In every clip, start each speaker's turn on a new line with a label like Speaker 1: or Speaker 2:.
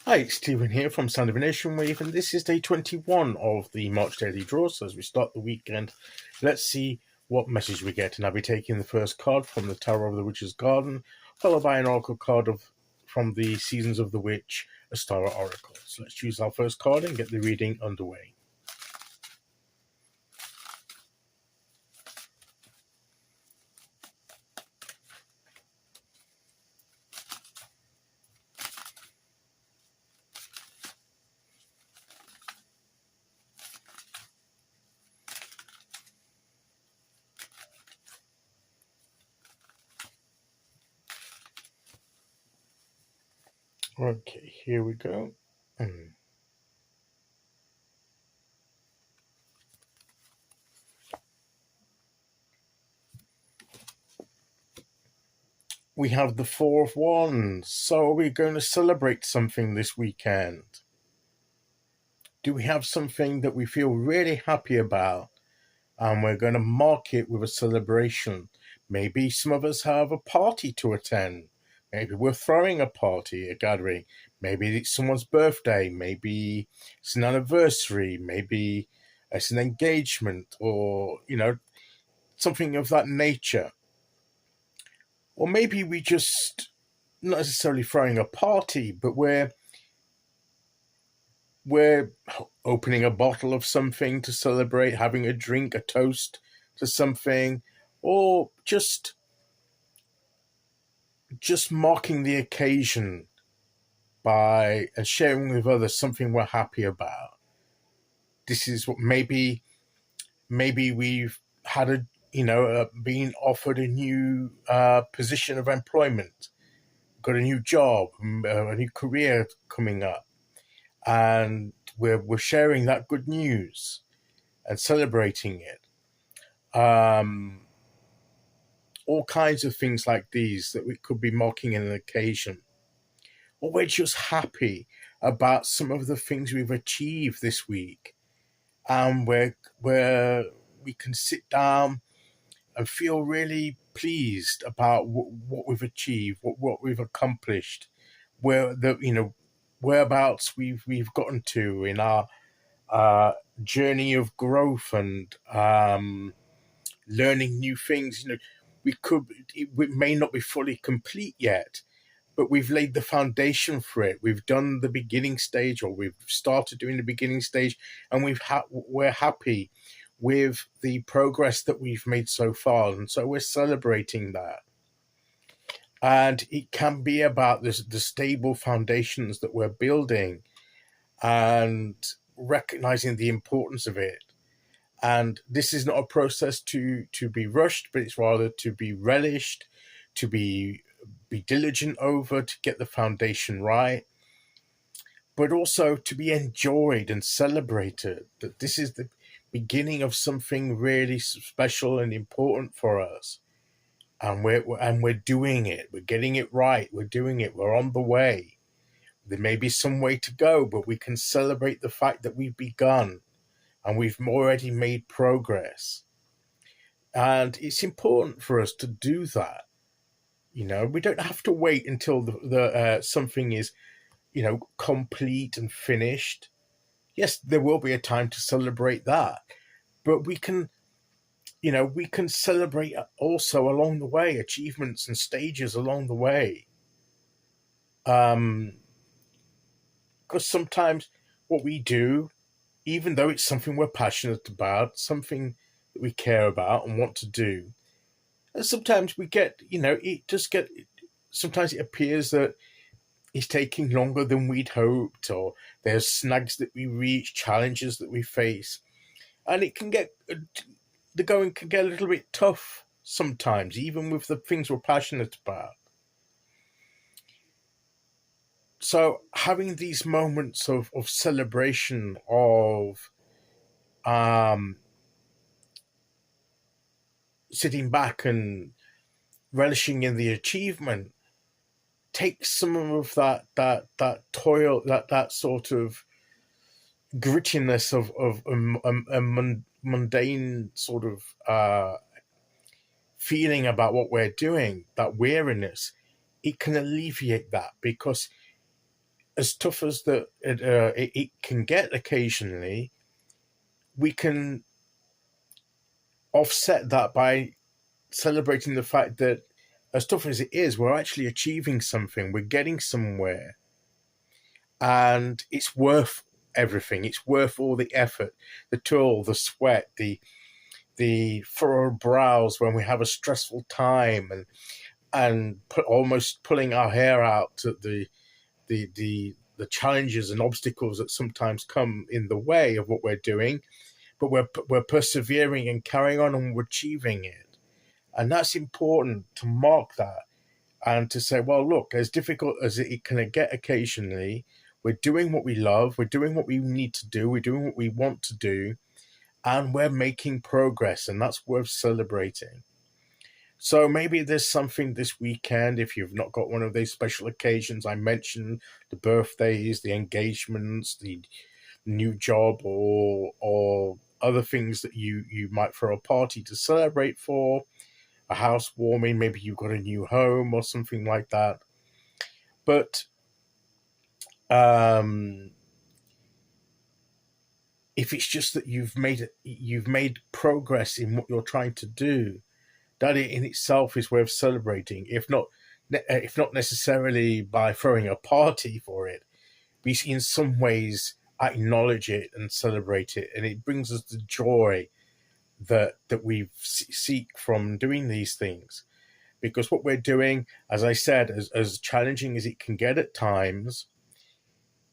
Speaker 1: Hi, it's Stephen here from Sound of a Nation Wave, and this is day 21 of the March Daily Draw. So as we start the weekend, let's see what message we get. And I'll be taking the first card from the Tower of the Witch's Garden, followed by an oracle card from the Seasons of the Witch, Ostara Oracle. So let's choose our first card and get the reading underway. Okay, here we go. We have the Four of Wands. So are we going to celebrate something this weekend? Do we have something that we feel really happy about? And we're going to mark it with a celebration. Maybe some of us have a party to attend. Maybe we're throwing a party, a gathering. Maybe it's someone's birthday. Maybe it's an anniversary. Maybe it's an engagement or, something of that nature. Or maybe we just, not necessarily throwing a party, but we're opening a bottle of something to celebrate, having a drink, a toast to something, or just marking the occasion by sharing with others something we're happy about. This is what maybe we've had been offered a new position of employment, got a new job, a new career coming up, and we're sharing that good news and celebrating it. All kinds of things like these that we could be marking an occasion. Or we're just happy about some of the things we've achieved this week, and where we can sit down and feel really pleased about what we've achieved, what we've accomplished, whereabouts we've gotten to in our journey of growth and learning new things. It may not be fully complete yet, but we've laid the foundation for it. We've done the beginning stage, or we've started doing the beginning stage, and we're happy with the progress that we've made so far, and so we're celebrating that. And it can be about the stable foundations that we're building and recognizing the importance of it. And this is not a process to be rushed, but it's rather to be relished, to be diligent over, to get the foundation right, but also to be enjoyed and celebrated, that this is the beginning of something really special and important for us. And we're doing it. We're getting it right. We're doing it. We're on the way. There may be some way to go, but we can celebrate the fact that we've begun and we've already made progress. And it's important for us to do that. We don't have to wait until the something is, complete and finished. Yes, there will be a time to celebrate that, but we can celebrate also along the way, achievements and stages along the way. Because sometimes what we do, even though it's something we're passionate about, something that we care about and want to do, and sometimes we get, sometimes it appears that it's taking longer than we'd hoped, or there's snags that we reach, challenges that we face, and the going can get a little bit tough sometimes, even with the things we're passionate about. So having these moments of celebration, of sitting back and relishing in the achievement, takes some of that toil, that sort of grittiness of a mundane sort of feeling about what we're doing, that weariness. It can alleviate that, because as tough as it can get occasionally, we can offset that by celebrating the fact that as tough as it is, we're actually achieving something, we're getting somewhere, and it's worth everything. It's worth all the effort, the toil, the sweat, the furrowed brows when we have a stressful time, and almost pulling our hair out at the challenges and obstacles that sometimes come in the way of what we're doing, but we're persevering and carrying on, and we're achieving it. And that's important to mark that, and to say, well, look, as difficult as it can get occasionally, we're doing what we love, we're doing what we need to do, we're doing what we want to do, and we're making progress, and that's worth celebrating. So maybe there's something this weekend, if you've not got one of these special occasions I mentioned, the birthdays, the engagements, the new job, or other things that you might throw a party to celebrate for, a housewarming, maybe you've got a new home or something like that. But if it's just that you've made progress in what you're trying to do, that in itself is worth celebrating. If not necessarily by throwing a party for it, we in some ways acknowledge it and celebrate it, and it brings us the joy that we seek from doing these things. Because what we're doing, as I said, as challenging as it can get at times,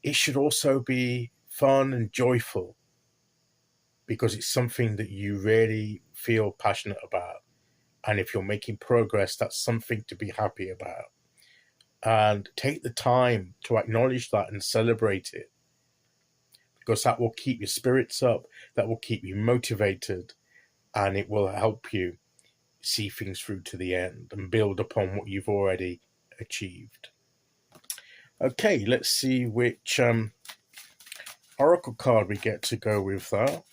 Speaker 1: it should also be fun and joyful, because it's something that you really feel passionate about. And if you're making progress, that's something to be happy about. And take the time to acknowledge that and celebrate it, because that will keep your spirits up, that will keep you motivated, and it will help you see things through to the end and build upon what you've already achieved. Okay, let's see which oracle card we get to go with that.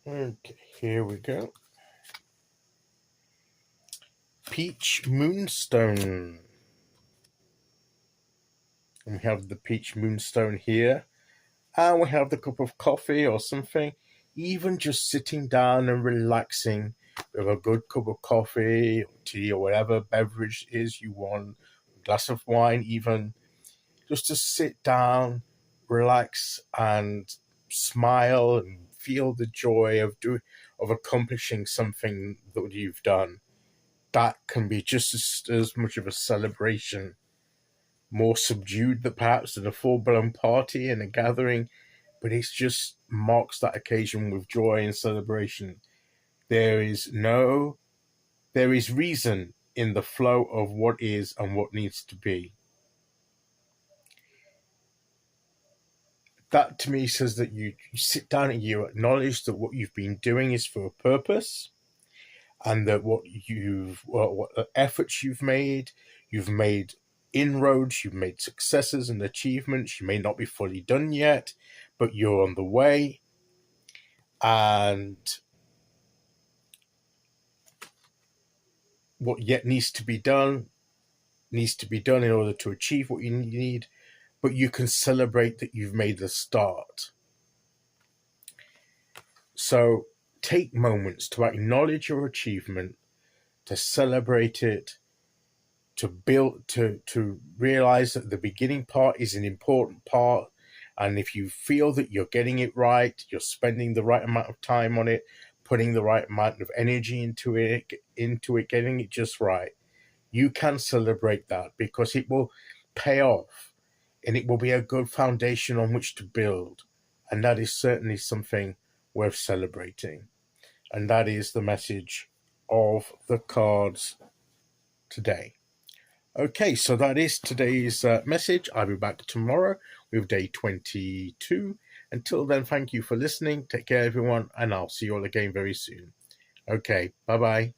Speaker 1: Okay, here we go. Peach Moonstone. And we have the Peach Moonstone here. And we have the cup of coffee or something. Even just sitting down and relaxing with a good cup of coffee or tea or whatever beverage is you want, a glass of wine even. Just to sit down, relax, and smile and feel the joy of accomplishing something that you've done. That can be just as much of a celebration, more subdued perhaps than a full-blown party and a gathering, but it just marks that occasion with joy and celebration. There is reason in the flow of what is and what needs to be. That to me says that you sit down and you acknowledge that what you've been doing is for a purpose, and that what efforts you've made inroads, you've made successes and achievements. You may not be fully done yet, but you're on the way, and what yet needs to be done in order to achieve what you need, but you can celebrate that you've made the start. So take moments to acknowledge your achievement, to celebrate it, to realize that the beginning part is an important part. And if you feel that you're getting it right, you're spending the right amount of time on it, putting the right amount of energy into it, getting it just right, you can celebrate that, because it will pay off and it will be a good foundation on which to build. And that is certainly something worth celebrating. And that is the message of the cards today. Okay, so that is today's message. I'll be back tomorrow with day 22. Until then, thank you for listening. Take care, everyone, and I'll see you all again very soon. Okay, bye-bye.